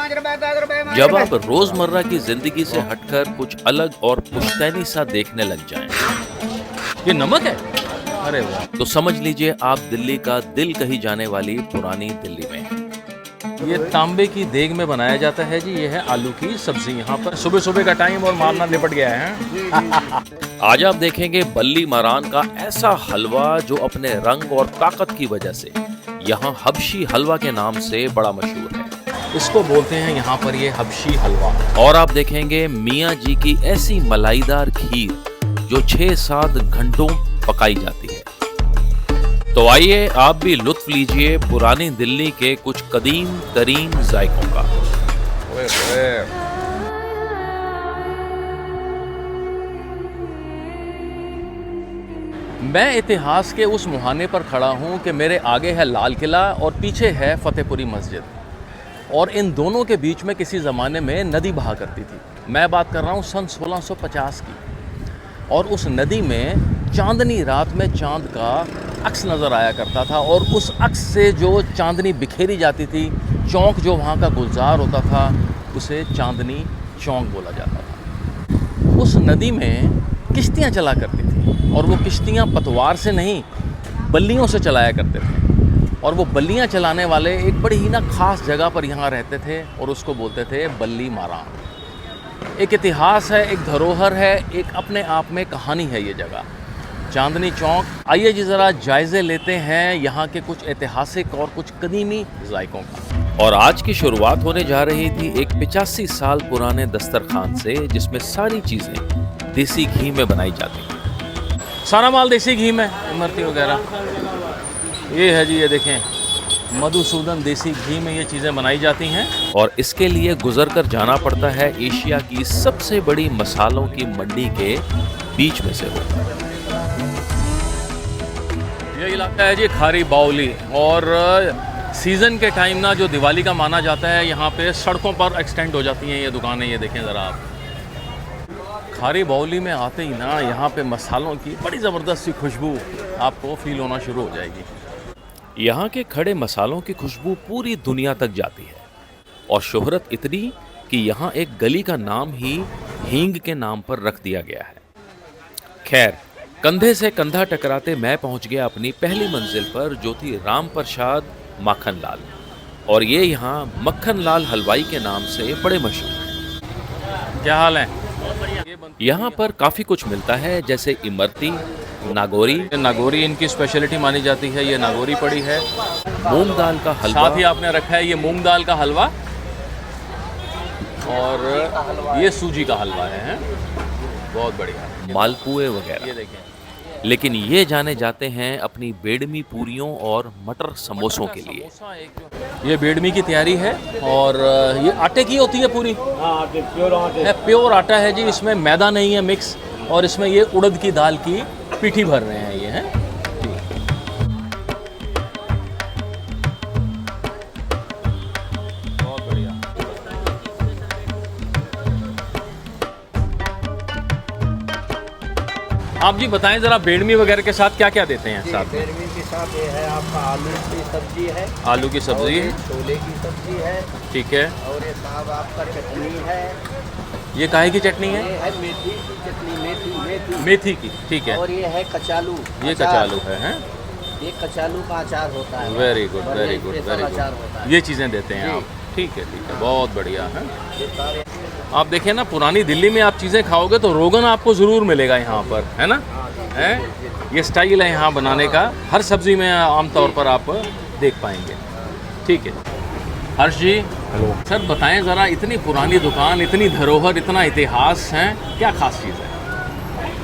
जब आप रोजमर्रा की जिंदगी से हटकर कुछ अलग और पुश्तैनी सा देखने लग जाएं, ये नमक है? अरे वाह, तो समझ लीजिए आप दिल्ली का दिल कही जाने वाली पुरानी दिल्ली में हैं। ये तांबे की देग में बनाया जाता है जी। ये है आलू की सब्जी। यहाँ पर सुबह सुबह का टाइम और मामला निपट गया है। आज आप देखेंगे बल्ली मारान का ऐसा हलवा जो अपने रंग और ताकत की वजह से यहाँ हबशी हलवा के नाम से बड़ा मशहूर है। इसको बोलते हैं यहाँ पर ये हबशी हलवा। और आप देखेंगे मियाँ जी की ऐसी मलाईदार खीर जो 6-7 घंटों पकाई जाती है। तो आइए आप भी लुत्फ लीजिए पुरानी दिल्ली के कुछ कदीम तरीन जायकों का। मैं इतिहास के उस मुहाने पर खड़ा हूँ कि मेरे आगे है लाल किला और पीछे है फतेहपुरी मस्जिद, और इन दोनों के बीच में किसी ज़माने में नदी बहा करती थी। मैं बात कर रहा हूँ सन 1650 की। और उस नदी में चांदनी रात में चांद का अक्स नज़र आया करता था, और उस अक्स से जो चांदनी बिखेरी जाती थी, चौक जो वहाँ का गुलजार होता था, उसे चांदनी चौक बोला जाता था। उस नदी में किश्तियाँ चला करती थी, और वो किश्तियाँ पतवार से नहीं बल्लियों से चलाया करते थे। और वो बल्लियाँ चलाने वाले एक बड़ी ही ना ख़ास जगह पर यहाँ रहते थे, और उसको बोलते थे बल्ली मारान। एक इतिहास है, एक धरोहर है, एक अपने आप में कहानी है ये जगह, चांदनी चौक। आइए जी ज़रा जायज़े लेते हैं यहाँ के कुछ ऐतिहासिक और कुछ कदीमी जायकों का। और आज की शुरुआत होने जा रही थी एक 85 साल पुराने दस्तरखान से, जिसमें सारी चीज़ें देसी घी में बनाई जाती हैं। सारा माल देसी घी में, इमरती वगैरह ये है जी। ये देखें, मधुसूदन देसी घी में ये चीज़ें बनाई जाती हैं। और इसके लिए गुजर कर जाना पड़ता है एशिया की सबसे बड़ी मसालों की मंडी के बीच में से होकर। ये इलाका है जी खारी बावली, और सीज़न के टाइम ना जो दिवाली का माना जाता है, यहाँ पे सड़कों पर एक्सटेंड हो जाती हैं ये दुकानें। ये देखें ज़रा आप, खारी बावली में आते ही ना यहाँ पे मसालों की बड़ी ज़बरदस्त सी खुशबू आपको फील होना शुरू हो जाएगी। यहाँ के खड़े मसालों की खुशबू पूरी दुनिया तक जाती है, और शोहरत इतनी कि यहाँ एक गली का नाम ही हींग के नाम पर रख दिया गया है। खैर, कंधे से कंधा टकराते मैं पहुँच गया अपनी पहली मंजिल पर, जो थी राम प्रसाद माखन लाल। और ये यहाँ मक्खन लाल हलवाई के नाम से बड़े मशहूर हैं। क्या हाल है? यहाँ पर काफ़ी कुछ मिलता है, जैसे इमरती, नागोरी। नागोरी इनकी स्पेशलिटी मानी जाती है। ये नागोरी पड़ी है, मूंग दाल का हलवा। साथ ही आपने रखा है ये मूंग दाल का हलवा, और ये सूजी का हलवा है। बहुत बढ़िया। मालपुए वगैरह। ये देखें, लेकिन ये जाने जाते हैं अपनी बेडमी पूरियों और मटर समोसों के लिए। ये बेडमी की तैयारी है, और ये आटे की होती है पूरी। प्योर आटा है जी, इसमें मैदा नहीं है मिक्स, और इसमें ये उड़द की दाल की पीठी भर रहे हैं ये हैं। बहुत बढ़िया। आप जी बताएं ज़रा, बेडमी वगैरह के साथ क्या क्या देते हैं साथ में? बेडमी के साथ ये है आपका आलू की सब्जी है, आलू की सब्जी, छोले की सब्जी है, ठीक है। और ये साहब आपका चटनी है। ये काहे की चटनी ये है? है मेथी की चटनी, मेथी मेथी की, ठीक है। और ये है कचालू। ये अचार। कचालू है, हैं? ये कचालू का अचार होता है। वेरी गुड, और वेरी ये गुड, स्पेशल वेरी अचार गुड। होता है। ये चीज़ें देते हैं जी। आप, ठीक है, बहुत बढ़िया है। ये सारे आप देखें ना, पुरानी दिल्ली में आप चीज़ें खाओगे तो रोगन आपको ज़रूर मिलेगा यहाँ पर, है ना? है, ये स्टाइल है यहाँ बनाने का, हर सब्ज़ी में आमतौर पर आप देख पाएंगे। ठीक है। हर्ष जी, हेलो सर बताएं ज़रा, इतनी पुरानी दुकान, इतनी धरोहर, इतना इतिहास है, क्या खास चीज़ है?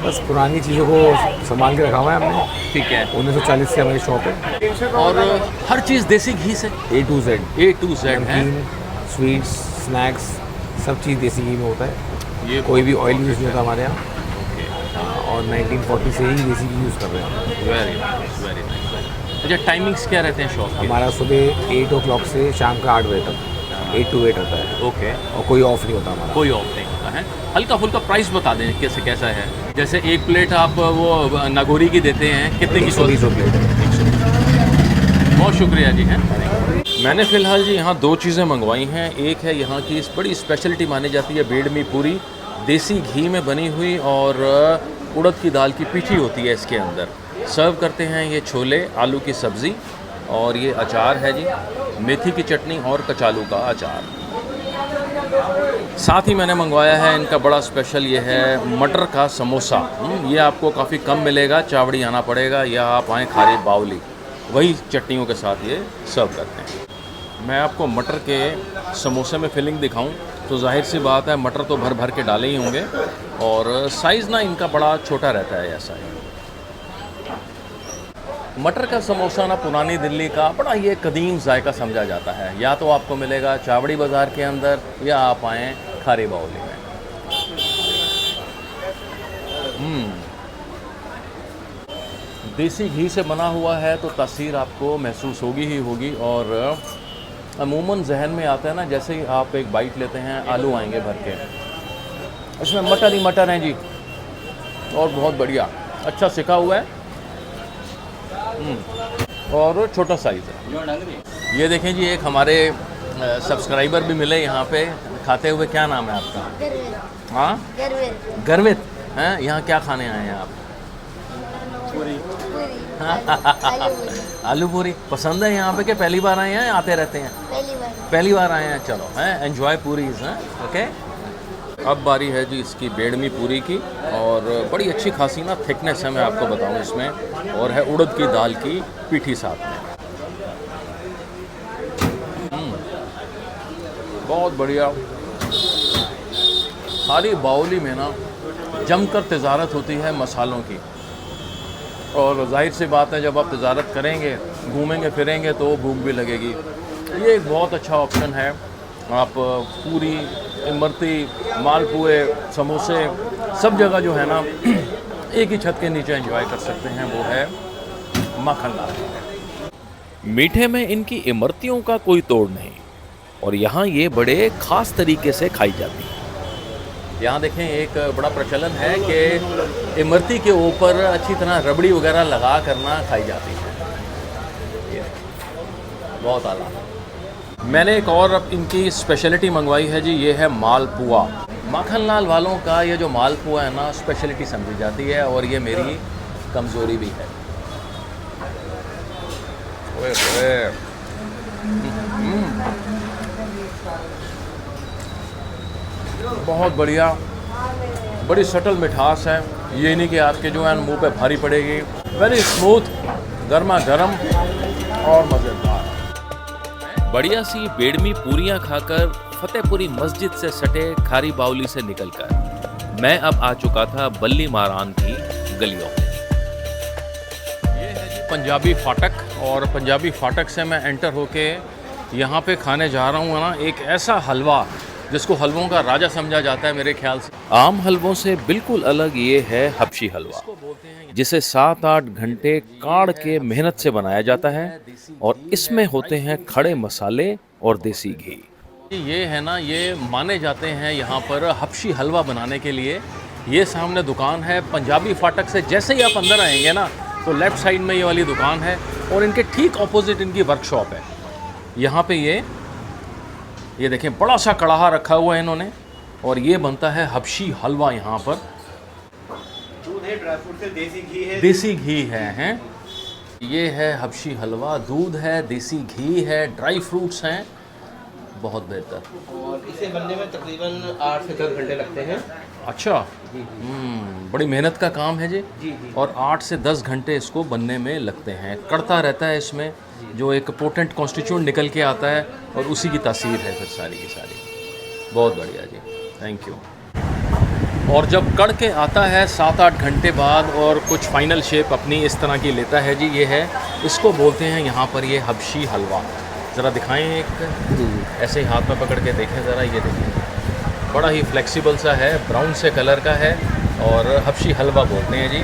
बस पुरानी चीज़ों को संभाल के रखा हुआ है हमने। ठीक है। 1940 से हमारी शॉप है, और हर चीज़ देसी घी से, A to Z। A to Z है। नमकीन, स्वीट्स, स्नैक्स, सब चीज़ देसी घी में होता है। ये कोई भी ऑयल यूज़ नहीं होता हमारे यहाँ। और 1940 से ही देसी घी यूज़ कर रहे हैं। Very nice, very nice. अच्छा, टाइमिंग्स क्या रहते हैं शॉप के? हमारा सुबह 8 o'clock से शाम का 8 बजे तक 8 to 8 होता है, ओके, और कोई ऑफ नहीं होता हमारा। कोई ऑफ नहीं होता है। हल्का फुल्का प्राइस बता दें कैसे कैसा है। जैसे एक प्लेट आप वो नागोरी की देते हैं, कितने की? 120 प्लेट। बहुत शुक्रिया जी हैं। मैंने फ़िलहाल जी यहाँ 2 चीज़ें मंगवाई हैं। एक है यहाँ की बड़ी स्पेशलिटी मानी जाती है बेडमी पूरी, देसी घी में बनी हुई, और उड़द की दाल की पीठी होती है इसके अंदर। सर्व करते हैं ये छोले, आलू की सब्ज़ी, और ये अचार है जी, मेथी की चटनी और कचालू का अचार। साथ ही मैंने मंगवाया है इनका बड़ा स्पेशल, ये है मटर का समोसा। ये आपको काफ़ी कम मिलेगा, चावड़ी आना पड़ेगा, या आप आएँ खारी बावली, वही चटनियों के साथ ये सर्व करते हैं। मैं आपको मटर के समोसे में फिलिंग दिखाऊं तो जाहिर सी बात है मटर तो भर भर के डाले ही होंगे, और साइज़ ना इनका बड़ा छोटा रहता है ऐसा ही। मटर का समोसा ना पुरानी दिल्ली का बड़ा ये कदीम जायका समझा जाता है। या तो आपको मिलेगा चावड़ी बाज़ार के अंदर, या आप आएँ खारी बावली में। देसी घी से बना हुआ है तो तासीर आपको महसूस होगी ही होगी, और अमूमन जहन में आता है ना, जैसे ही आप एक बाइट लेते हैं आलू आएंगे भर के, इसमें मटर ही मटर हैं जी, और बहुत बढ़िया, अच्छा सिका हुआ है, और छोटा साइज़ है। ये देखें जी, एक हमारे सब्सक्राइबर भी मिले यहाँ पे खाते हुए। क्या नाम है आपका? हाँ, गर्वित हैं। यहाँ क्या खाने आए हैं आप? आलू पूरी पसंद है यहाँ पे, कि पहली बार आए हैं, आते रहते हैं? पहली बार आए हैं। चलो हैं, एंजॉय पूरीज हैं। ओके, अब बारी है जी इसकी बेडमी पूरी की, और बड़ी अच्छी खासी ना थिकनेस है, मैं आपको बताऊँ इसमें, और है उड़द की दाल की पीठी साथ में। बहुत बढ़िया। खारी बावली में ना जमकर तजारत होती है मसालों की, और जाहिर सी बात है जब आप तजारत करेंगे, घूमेंगे फिरेंगे, तो भूख भी लगेगी। ये एक बहुत अच्छा ऑप्शन है। आप पूरी, इमरती, मालपुए, समोसे, सब जगह जो है ना एक ही छत के नीचे एंजॉय कर सकते हैं, वो है माखन लाल। मीठे में इनकी इमरतियों का कोई तोड़ नहीं, और यहाँ ये बड़े ख़ास तरीके से खाई जाती है। यहाँ देखें, एक बड़ा प्रचलन है कि इमरती के ऊपर अच्छी तरह रबड़ी वगैरह लगा करना खाई जाती है। ये बहुत आला। मैंने एक और अब इनकी स्पेशलिटी मंगवाई है जी, ये है मालपुआ। माखन लाल वालों का ये जो मालपुआ है ना, स्पेशलिटी समझी जाती है, और ये मेरी कमज़ोरी भी है। ओए ओए, बहुत बढ़िया, बड़ी सटल मिठास है। ये नहीं कि आपके जो है मुंह पे भारी पड़ेगी। वेरी स्मूथ, गर्मा गर्म और मज़ेदार। बढ़िया सी बेडमी पूरियां खाकर फतेहपुरी मस्जिद से सटे खारी बावली से निकलकर मैं अब आ चुका था बल्ली मारान की गलियों में। ये है जी पंजाबी फाटक, और पंजाबी फाटक से मैं एंटर होके यहाँ पे खाने जा रहा हूँ ना एक ऐसा हलवा जिसको हलवों का राजा समझा जाता है मेरे ख्याल से। आम हलवों से बिल्कुल अलग ये है हबशी हलवा, जिसे 7-8 घंटे काढ़ के मेहनत से बनाया जाता है, और इसमें होते हैं खड़े मसाले और देसी घी। ये है ना, ये माने जाते हैं यहाँ पर हबशी हलवा बनाने के लिए। ये सामने दुकान है पंजाबी फाटक से, जैसे ही आप अंदर आएंगे ना तो लेफ़्ट साइड में ये वाली दुकान है, और इनके ठीक ऑपोजिट इनकी वर्कशॉप है। यहाँ पे ये देखें, बड़ा सा कड़ाहा रखा हुआ है इन्होंने, और ये बनता है हबशी हलवा। यहाँ पर दूध है, ड्राई फ्रूट है, देसी घी है। देसी घी है, हैं? ये है हबशी हलवा, दूध है, देसी घी है, ड्राई फ्रूट्स हैं, बहुत बेहतर। और इसे बनने में तकरीबन 8 से 10 घंटे लगते हैं। अच्छा, बड़ी मेहनत का काम है जी। जी। और 8 से 10 घंटे इसको बनने में लगते हैं। कड़ता रहता है इसमें, जो एक पोटेंट कॉन्स्टिट्यूएंट निकल के आता है, और उसी की तासीर है फिर सारी की सारी। बहुत बढ़िया जी, थैंक यू। और जब कड़ के आता है 7-8 घंटे बाद, और कुछ फाइनल शेप अपनी इस तरह की लेता है जी, ये है, इसको बोलते हैं यहाँ पर ये हबशी हलवा। ज़रा दिखाएं एक, ऐसे ही हाथ में पकड़ के देखें ज़रा, ये देखें, बड़ा ही फ्लेक्सिबल सा है, ब्राउन से कलर का है, और हबशी हलवा बोलते हैं जी।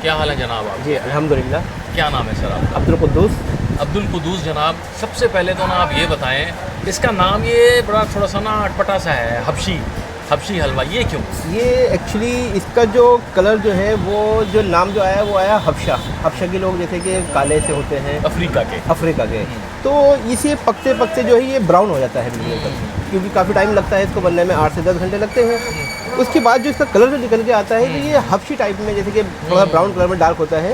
क्या हाल है जनाब आप? जी अल्हम्दुलिल्लाह। क्या नाम है सर आपका? अब्दुल कुद्दूस। अब्दुल कुद्दूस जनाब, सबसे पहले तो ना आप ये बताएं, इसका नाम ये बड़ा थोड़ा सा ना अटपटा सा है, हबशी हलवा, ये क्यों? ये एक्चुअली इसका जो कलर जो है, वो जो नाम जो आया वो आया हबशा के लोग जैसे कि काले से होते हैं, अफ्रीका के। अफ्रीका के, तो इसे पकते पकते जो है ये ब्राउन हो जाता है बिल्कुल एकदम, क्योंकि काफ़ी टाइम लगता है इसको बनने में, 8 से 10 घंटे लगते हैं। उसके बाद जो इसका कलर जो निकल के आता है तो ये हबशी टाइप में, जैसे कि थोड़ा ब्राउन कलर में डार्क होता है,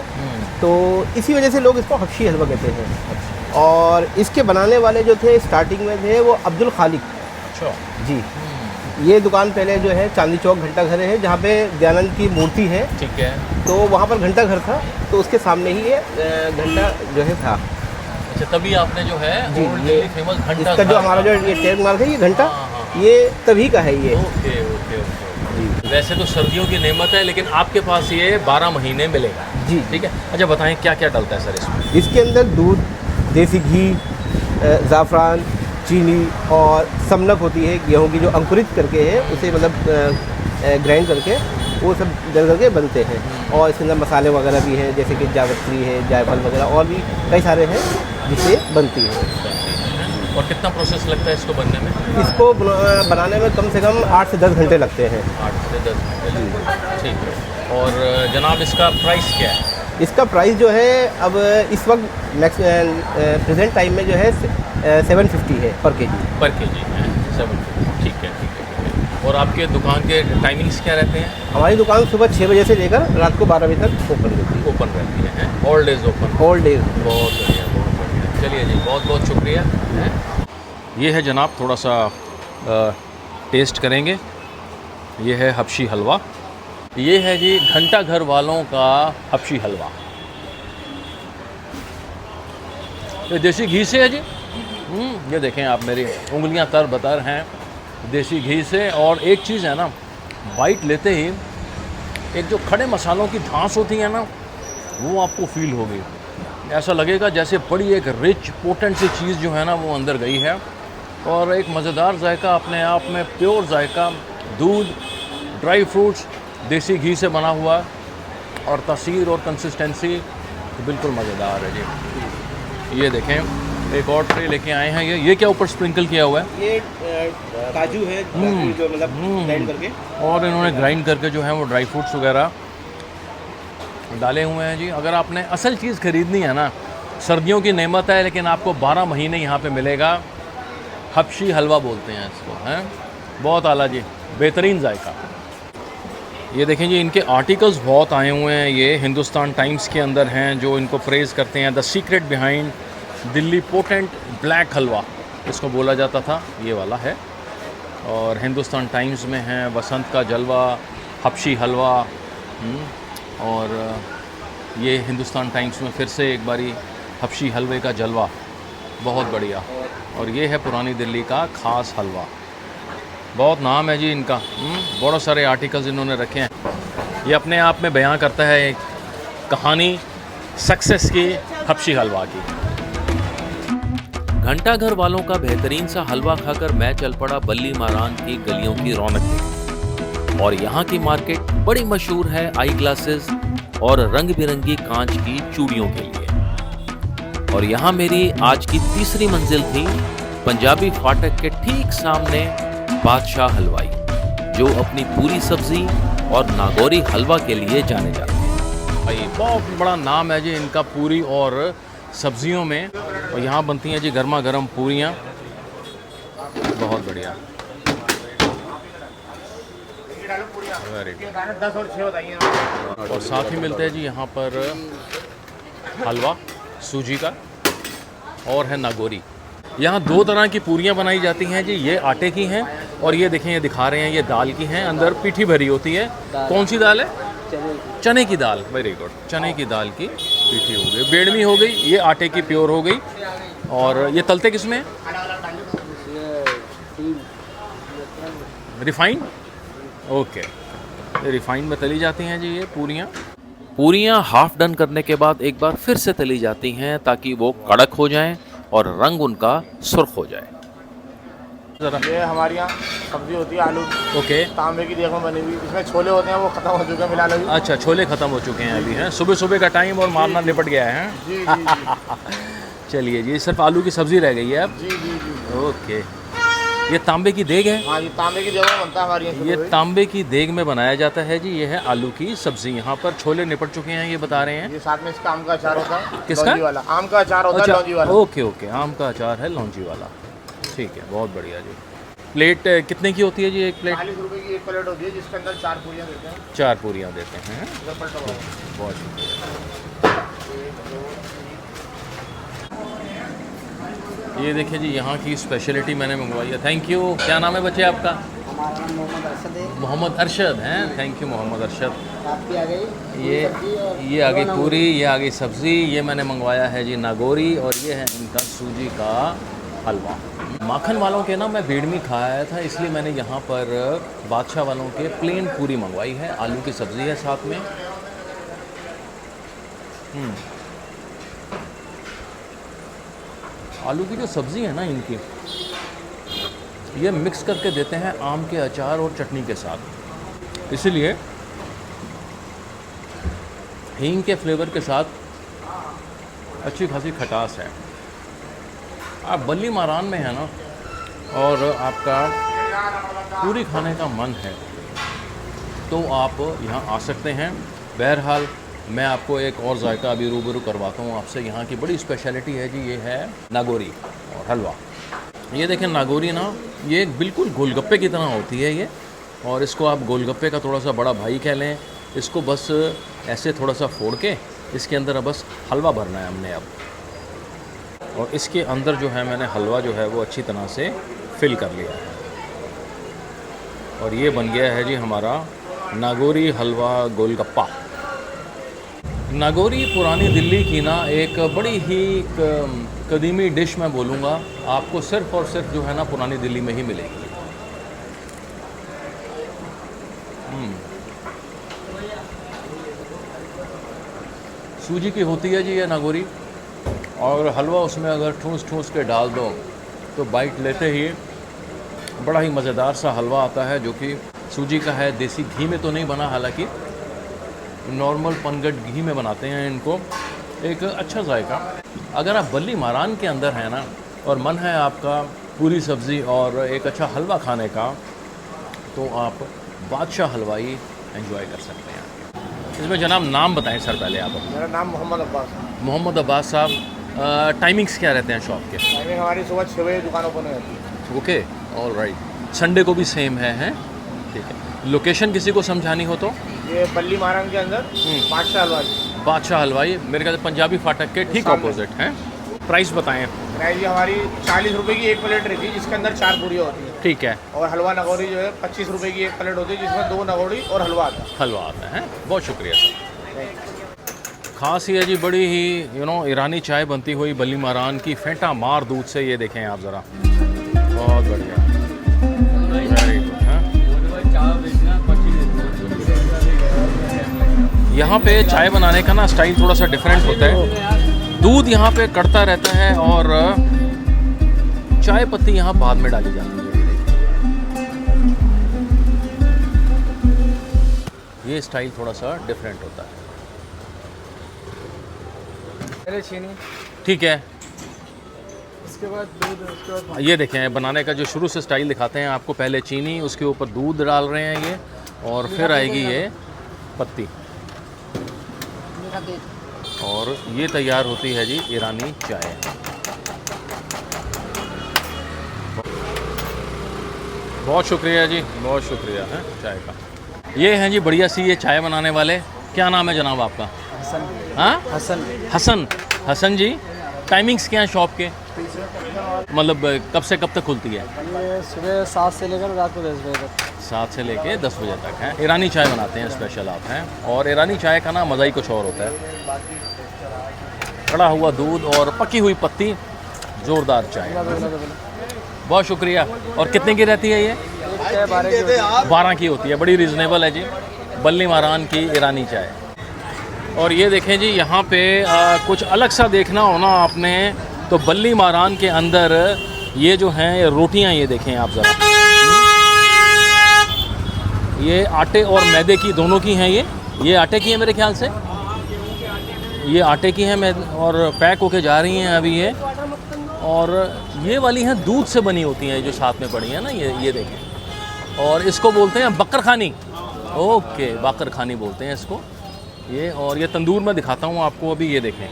तो इसी वजह से लोग इसको हबशी हलवा कहते हैं। और इसके बनाने वाले जो थे स्टार्टिंग में थे वो अब्दुल खालिक अच्छा जी। ये दुकान पहले जो है चांदनी चौक घंटा घर है, जहाँ पे दयानंद की मूर्ति है, ठीक है। तो वहाँ पर घंटा घर था, तो उसके सामने ही ये घंटा जो है था। अच्छा, तभी आपने जो है जी, ओल्ड ये दिल्ली फेमस घंटा इसका जो घर हमारा जो ये ट्रेड मार्क है, ये घंटा, हाँ। ये तभी का है ये। Okay okay okay. वैसे तो सर्दियों की नेमत है, लेकिन आपके पास ये 12 महीने मिलेगा। जी ठीक है। अच्छा बताएं क्या क्या डलता है सर इसमें? इसके अंदर दूध, देसी घी, ज़ाफ़रान, चीनी और समनक होती है गेहूं की, जो अंकुरित करके है, उसे मतलब ग्राइंड करके वो सब डल करके बनते हैं। और इसके अंदर मसाले वगैरह भी हैं, जैसे कि जावित्री है, जायफल वगैरह, और भी कई सारे हैं जिससे बनती है। और कितना प्रोसेस लगता है इसको बनने में? इसको बनाने में कम से कम 8 से 10 घंटे लगते हैं। 8 से 10 घंटे लगते हैं। ठीक है। और जनाब इसका प्राइस क्या है? इसका प्राइस जो है अब इस वक्त मैक्स प्रेजेंट टाइम में जो है 750 है पर केजी। पर केजी है 750। ठीक है ठीक है ठीक है। और आपके दुकान के टाइमिंग्स क्या रहते हैं? हमारी दुकान सुबह 6 बजे से लेकर रात को 12 बजे तक ओपन रहती है। ओपन रहती है, all days open? All days. बहुत बढ़िया बहुत बढ़िया। चलिए जी, बहुत बहुत शुक्रिया। ये है जनाब, थोड़ा सा टेस्ट करेंगे। ये है हबशी हलवा। ये है जी घंटा घर वालों का हबशी हलवा। ये देसी घी से है जी। ये देखें आप, मेरी उंगलियां तर बतर हैं देसी घी से। और एक चीज़ है ना, बाइट लेते ही एक जो खड़े मसालों की धांस होती है ना, वो आपको फील होगी। ऐसा लगेगा जैसे बड़ी एक रिच पोटेंट सी चीज़ जो है ना वो अंदर गई है। और एक मज़ेदार जायका, अपने आप में प्योर जायका, दूध, ड्राई फ्रूट्स, देसी घी से बना हुआ, और तासीर और कंसिस्टेंसी बिल्कुल मज़ेदार है जी। ये देखें, एक और ट्रे लेके आए हैं। ये क्या ऊपर स्प्रिंकल किया हुआ है? ये काजू है, जो मतलब ग्राइंड करके, और इन्होंने ग्राइंड करके जो है वो ड्राई फ्रूट्स वगैरह डाले हुए हैं जी। अगर आपने असल चीज़ ख़रीदनी है ना, सर्दियों की नेमत है, लेकिन आपको 12 महीने यहाँ पे मिलेगा। हबशी हलवा बोलते हैं इसको, हैं। बहुत आला जी, बेहतरीन जायका। ये देखें जी, इनके आर्टिकल्स बहुत आए हुए हैं। ये हिंदुस्तान टाइम्स के अंदर हैं, जो इनको प्रेज़ करते हैं। The secret behind Delhi potent black halwa इसको बोला जाता था, ये वाला है। और हिंदुस्तान टाइम्स में है वसंत का जलवा, हबशी हलवा। और ये हिंदुस्तान टाइम्स में फिर से एक बारी हबशी हलवे का जलवा, बहुत बढ़िया। और ये है पुरानी दिल्ली का ख़ास हलवा। बहुत नाम है जी इनका। बहुत सारे आर्टिकल्स इन्होंने रखे हैं। ये अपने आप में बयां करता है एक कहानी सक्सेस की, हबशी हलवा की। घंटा घर वालों का बेहतरीन सा हलवा खाकर मैं चल पड़ा बल्ली मारान की गलियों की रौनक देखने। और यहाँ की मार्केट बड़ी मशहूर है आई ग्लासेस और रंग बिरंगी कांच की चूड़ियों के लिए। और यहाँ मेरी आज की तीसरी मंजिल थी पंजाबी फाटक के ठीक सामने बादशाह हलवाई, जो अपनी पूरी सब्जी और नागौरी हलवा के लिए जाने जाते हैं। भाई बहुत बड़ा नाम है जी इनका पूरी और सब्जियों में। और यहाँ बनती हैं जी गर्मा गर्म पूरियाँ, बहुत बढ़िया। Very good. 10 और 6 बताइए। और साथ ही मिलते हैं जी यहाँ पर हलवा सूजी का, और है नागौरी। यहाँ 2 तरह की पूरियाँ बनाई जाती हैं जी। ये आटे की हैं, और ये देखें, ये दिखा रहे हैं, ये दाल की हैं। अंदर पीठी भरी होती है। कौन सी दाल है? चने की दाल। Very good. चने की दाल की पीठी हो गई, बेड़मी हो गई। ये आटे की प्योर हो गई। और ये तलते किस में? रिफाइंड। ओके, ये रिफाइंड में तली जाती हैं जी ये पूरियाँ। पूरियां हाफ डन करने के बाद एक बार फिर से तली जाती हैं, ताकि वो कड़क हो जाएं और रंग उनका सुर्ख हो जाए। ज़रा ये हमारे यहाँ सब्जी होती है आलू, ओके। तांबे की देख में बनी हुई। इसमें छोले होते हैं, वो खत्म हो चुके हैं फिलहाल अभी। अच्छा, छोले ख़त्म हो चुके हैं अभी, हैं। सुबह सुबह का टाइम और मारना निपट गया है। जी जी चलिए जी, सिर्फ आलू की सब्ज़ी रह गई है अब। जी जी जी। ओके। ये तांबे की देग है। हाँ, ये तांबे की जगह बनता है हमारे यहाँ। ये तांबे की देग में बनाया जाता है जी। ये है आलू की सब्जी। यहाँ पर छोले निपट चुके हैं, ये बता रहे हैं। ये साथ में इसका आम का अचार होता है। किसका? लौंजी वाला आम का अचार होता है, लौंजी वाला। ओके ओके, आम का अचार है लौंजी वाला। ठीक है, बहुत बढ़िया जी। प्लेट कितने की होती है जी एक प्लेट? 40 रुपये की एक प्लेट होती है, जिसके अंदर 4 पूरियाँ देते हैं। 4 पूरियाँ देते हैं। इधर पलटो भाई। बहुत शुक्रिया। ये देखिए जी, यहाँ की स्पेशलिटी मैंने मंगवाई है। Thank you. क्या नाम है बच्चे आपका? हमारा नाम मोहम्मद अरशद है। मोहम्मद अरशद हैं। Thank you Mohammad Arshad. आपकी आ गई ये आ गई पूरी, ये आ गई सब्ज़ी। ये मैंने मंगवाया है जी नागोरी, और ये है इनका सूजी का हलवा। माखन वालों के ना मैं बेड़मी खाया था, इसलिए मैंने यहाँ पर बादशाह वालों के प्लेन पूरी मंगवाई है। आलू की सब्ज़ी है साथ में। आलू की जो सब्ज़ी है ना इनकी, ये मिक्स करके देते हैं आम के अचार और चटनी के साथ, इसलिए हींग के फ्लेवर के साथ अच्छी खासी खटास है। आप बल्ली मारान में है ना, और आपका पूरी खाने का मन है तो आप यहाँ आ सकते हैं। बहरहाल मैं आपको एक और जायका अभी रूबरू करवाता हूँ आपसे। यहाँ की बड़ी स्पेशलिटी है जी, ये है नागोरी और हलवा। ये देखें नागोरी ना, ये बिल्कुल गोलगप्पे की तरह होती है ये, और इसको आप गोलगप्पे का थोड़ा सा बड़ा भाई कह लें। इसको बस ऐसे थोड़ा सा फोड़ के इसके अंदर बस हलवा भरना है हमने अब, और इसके अंदर जो है मैंने हलवा जो है वो अच्छी तरह से फिल कर लिया है, और ये बन गया है जी हमारा नागोरी हलवा गोलगप्पा। नागोरी पुरानी दिल्ली की ना एक बड़ी ही कदीमी डिश मैं बोलूँगा, आपको सिर्फ़ और सिर्फ जो है ना पुरानी दिल्ली में ही मिलेगी। सूजी की होती है जी ये नागोरी, और हलवा उसमें अगर ठूस ठूस के डाल दो तो बाइट लेते ही बड़ा ही मज़ेदार सा हलवा आता है, जो कि सूजी का है। देसी घी में तो नहीं बना, हालांकि नॉर्मल पनगट घी में बनाते हैं इनको। एक अच्छा जायका। अगर आप बल्ली मारान के अंदर हैं ना, और मन है आपका पूरी सब्ज़ी और एक अच्छा हलवा खाने का, तो आप बादशाह हलवाई एंजॉय कर सकते हैं। इसमें जनाब नाम बताएं सर पहले आप। मेरा नाम मोहम्मद अब्बास है। मोहम्मद अब्बास साहब, टाइमिंग्स क्या रहते हैं शॉप के? टाइमिंग हमारी सुबह 6 बजे दुकान ओपन हो जाती है। Okay, all right. संडे को भी सेम है, हैं? ठीक है। लोकेशन किसी को समझानी हो तो? ये बल्ली मारान के अंदर बादशाह हलवाई। बादशाह हलवाई मेरे ख्याल से पंजाबी फाटक के ठीक ऑपोजिट हैं। प्राइस बताएं। प्राइस हमारी 40 रुपये की एक प्लेट रहती है, जिसके अंदर 4 पूरियाँ होती है। ठीक है। और हलवा नगौरी जो है 25 रुपये की एक प्लेट होती है, जिसमें 2 नगौरी और हलवा आता है। हलवा आता है। बहुत शुक्रिया सर। खास ये जी बड़ी ही ईरानी चाय बनती हुई बल्ली मारान की फेंटा मार दूध से। ये देखें आप ज़रा, बहुत बढ़िया, वेरी गुड। यहाँ पे चाय बनाने का ना स्टाइल थोड़ा सा डिफरेंट होता है। दूध यहाँ पे कड़ता रहता है और चाय पत्ती यहाँ बाद में डाली जाती है। ये स्टाइल थोड़ा सा डिफरेंट होता है। पहले चीनी, ठीक है। उसके बाद दूध, उसके बाद ये देखें बनाने का जो शुरू से स्टाइल दिखाते हैं आपको। पहले चीनी, उसके ऊपर दूध डाल रहे हैं ये, और फिर आएगी ये पत्ती, और ये तैयार होती है जी ईरानी चाय। बहुत शुक्रिया जी, बहुत शुक्रिया है चाय का। ये हैं जी बढ़िया सी ये चाय बनाने वाले। क्या नाम है जनाब आपका? हसन। हाँ, हसन। हसन। हसन जी, टाइमिंग्स क्या हैं शॉप के? मतलब कब से कब तक खुलती है? ये सुबह 7 से लेकर रात को 10 बजे तक। 7 से लेके 10 बजे तक है। ईरानी चाय बनाते हैं स्पेशल आप हैं, और ईरानी चाय का ना मज़ा ही कुछ और होता है। कड़ा हुआ दूध और पकी हुई पत्ती, ज़ोरदार चाय। बहुत शुक्रिया। और कितने की रहती है ये? 12 की होती है। बड़ी रीज़नेबल है जी बल्ली मारान की ईरानी चाय। और ये देखें जी, यहाँ पे कुछ अलग सा देखना हो ना आपने, तो बल्ली मारान के अंदर ये जो हैं रोटियाँ, ये देखें आप ज़रा, ये आटे और मैदे की दोनों की हैं। ये आटे की है मेरे ख्याल से, ये आटे की हैं और पैक होके जा रही हैं अभी ये। और ये वाली हैं दूध से बनी होती हैं जो साथ में पड़ी हैं ना, ये देखें। और इसको बोलते हैं बकर खानी। ओके, बकर खानी बोलते हैं इसको ये। और ये तंदूर में दिखाता हूँ आपको अभी, ये देखें।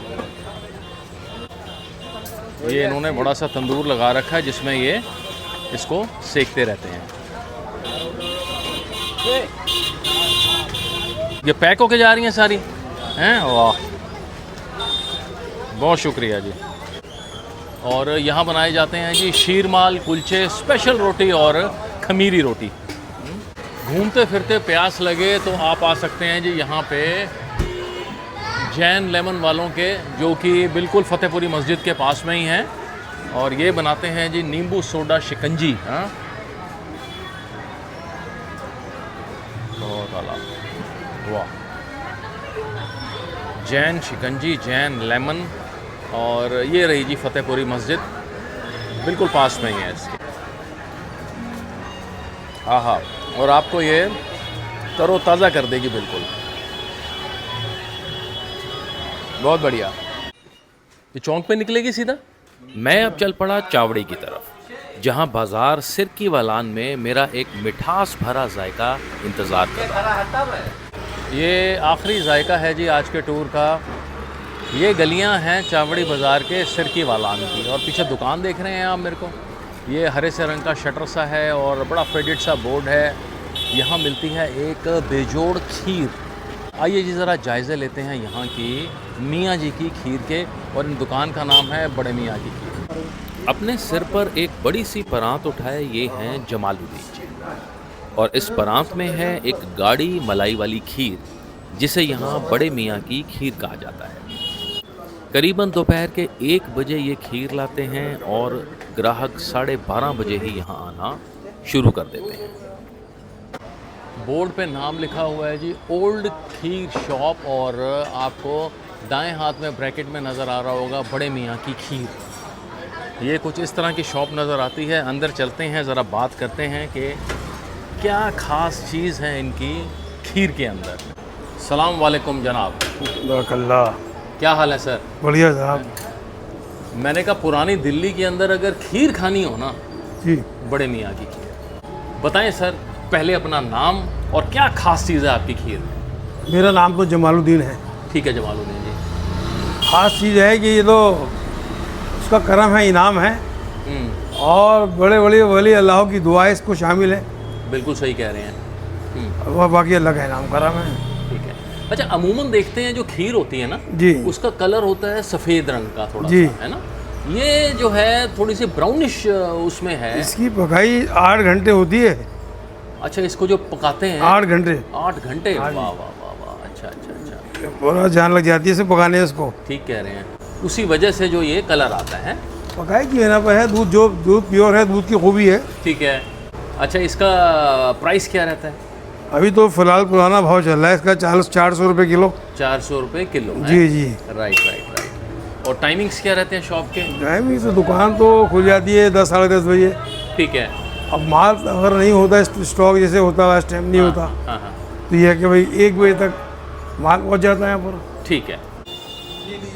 ये इन्होंने बड़ा सा तंदूर लगा रखा है जिसमें ये इसको सेकते रहते हैं। ये पैक होके जा रही हैं सारी हैं। वाह, बहुत शुक्रिया जी। और यहाँ बनाए जाते हैं जी शीरमाल, कुलचे, स्पेशल रोटी और खमीरी रोटी। घूमते फिरते प्यास लगे तो आप आ सकते हैं जी यहाँ पे जैन लेमन वालों के, जो कि बिल्कुल फतेहपुरी मस्जिद के पास में ही हैं। और ये बनाते हैं जी नींबू सोडा शिकंजी। हाँ, बहुत आला, वाह। जैन शिकंजी, जैन लेमन। और ये रही जी फतेहपुरी मस्जिद, बिल्कुल पास में ही है इसके। हाँ हाँ, और आपको ये तरोताज़ा कर देगी बिल्कुल। बहुत बढ़िया। ये चौक पे निकलेगी सीधा। मैं अब चल पड़ा चावड़ी की तरफ, जहां बाजार सिरकी वालान में मेरा एक मिठास भरा जायका इंतज़ार कर रहा है। ये आखिरी जायका है जी आज के टूर का। ये गलियां हैं चावड़ी बाज़ार के सिरकी वालान की। और पीछे दुकान देख रहे हैं आप मेरे को, ये हरे से रंग का शटर सा है और बड़ा फेडेड सा बोर्ड है। यहाँ मिलती है एक बेजोड़ खीर। आइए जी ज़रा जायज़े लेते हैं यहाँ की मियाँ जी की खीर के। और इन दुकान का नाम है बड़े मियाँ की खीर। अपने सिर पर एक बड़ी सी परात उठाए ये हैं जमालुद्दीन जी। और इस परात में है एक गाढ़ी मलाई वाली खीर, जिसे यहाँ बड़े मियाँ की खीर कहा जाता है। करीबन दोपहर के 1 बजे ये खीर लाते हैं और ग्राहक 12:30 बजे ही यहाँ आना शुरू कर देते हैं। बोर्ड पे नाम लिखा हुआ है जी ओल्ड खीर शॉप। और आपको दाएं हाथ में ब्रैकेट में नज़र आ रहा होगा बड़े मियाँ की खीर। ये कुछ इस तरह की शॉप नज़र आती है। अंदर चलते हैं, ज़रा बात करते हैं कि क्या ख़ास चीज़ है इनकी खीर के अंदर। सलाम वालेकुम जनाब। बरकल्ला। क्या हाल है सर? बढ़िया साहब। मैंने कहा पुरानी दिल्ली के अंदर अगर खीर खानी हो ना, जी, बड़े मियाँ की खीर। बताएं सर, पहले अपना नाम और क्या खास चीज़ है आपकी खीर में। मेरा नाम तो जमालुद्दीन है। ठीक है जमालुद्दीन जी। खास चीज़ है कि ये तो उसका करम है, इनाम है। और बड़े बड़े वली अल्लाह की दुआ इसको शामिल है। बिल्कुल सही कह रहे हैं। वह बाकी अल्लाह का इनाम करम है। ठीक है। अच्छा, अमूमन देखते हैं जो खीर होती है ना जी, उसका कलर होता है सफ़ेद रंग का थोड़ा जी, सा, है ना। ये जो है थोड़ी सी ब्राउनिश उसमें है। इसकी पकाई 8 घंटे होती है। अच्छा, इसको जो पकाते हैं 8 घंटे। 8 घंटे। वाह वाह वाह वाह। अच्छा अच्छा अच्छा, पूरा जान लग जाती है इसे पकाने इसको। ठीक कह रहे हैं। उसी वजह से जो ये कलर आता है। पकाई की ना पर है दूध, जो दूध प्योर है, दूध की खूबी है। ठीक है। अच्छा, इसका प्राइस क्या रहता है? अभी तो फिलहाल पुराना भाव चल रहा है इसका 400 रुपये किलो। 400 रुपये किलो है? जी जी। Right right right. और टाइमिंग्स क्या रहते हैं शॉप के? टाइमिंग तो दुकान तो खुल जाती है 10 साढ़े 10 बजे। ठीक है। अब माल अगर नहीं होता, स्टॉक जैसे होता है, इस टाइम नहीं होता, हाँ हाँ, तो ये है कि भाई 1 बजे तक माल पहुंच जाता है यहाँ पर। ठीक है।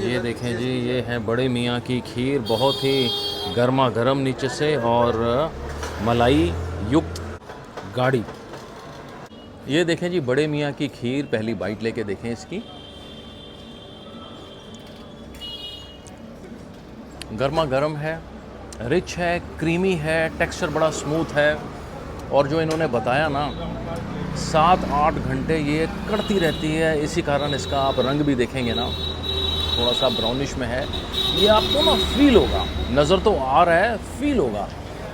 ये देखें जी, ये है बड़े मियाँ की खीर, बहुत ही गर्मा गर्म नीचे से और मलाई युक्त गाढ़ी। ये देखें जी बड़े मियाँ की खीर, पहली बाइट लेके देखें इसकी। गर्मा गर्म है, रिच है, क्रीमी है, टेक्सचर बड़ा स्मूथ है। और जो इन्होंने बताया ना 7-8 घंटे ये कड़ती रहती है, इसी कारण इसका आप रंग भी देखेंगे ना थोड़ा सा ब्राउनिश में है। ये आपको ना फील होगा, नज़र तो आ रहा है, फील होगा।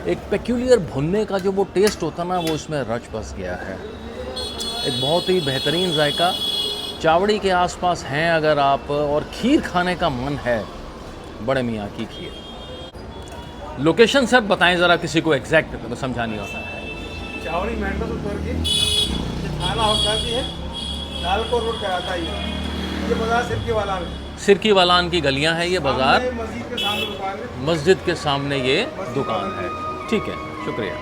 एक पेक्यूलियर भुनने का जो वो टेस्ट होता ना, वो इसमें रच बस गया है। एक बहुत ही बेहतरीन जायका। चावड़ी के आसपास हैं अगर आप और खीर खाने का मन है, बड़े मियाँ की खीर। लोकेशन सर बताएं ज़रा, किसी को एग्जैक्ट तो समझा नहीं होता है। चावड़ी मेंढा तो उतर के ये थाना होटल है, लालपुर रोड कराता है। ये बाजार सिरकी वाला में, सिरकी वालान की गलियां हैं ये बाज़ार। मस्जिद के सामने दुकान है। मस्जिद के सामने ये दुकान है। ठीक है, शुक्रिया।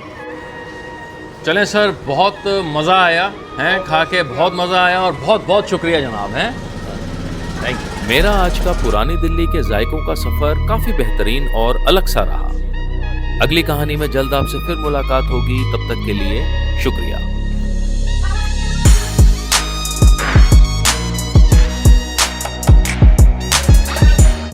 चलें सर, बहुत मज़ा आया है खा के, बहुत मज़ा आया और बहुत बहुत शुक्रिया जनाब हैं। Thank you. मेरा आज का पुरानी दिल्ली के जायकों का सफर काफी बेहतरीन और अलग सा रहा। अगली कहानी में जल्द आपसे फिर मुलाकात होगी, तब तक के लिए शुक्रिया।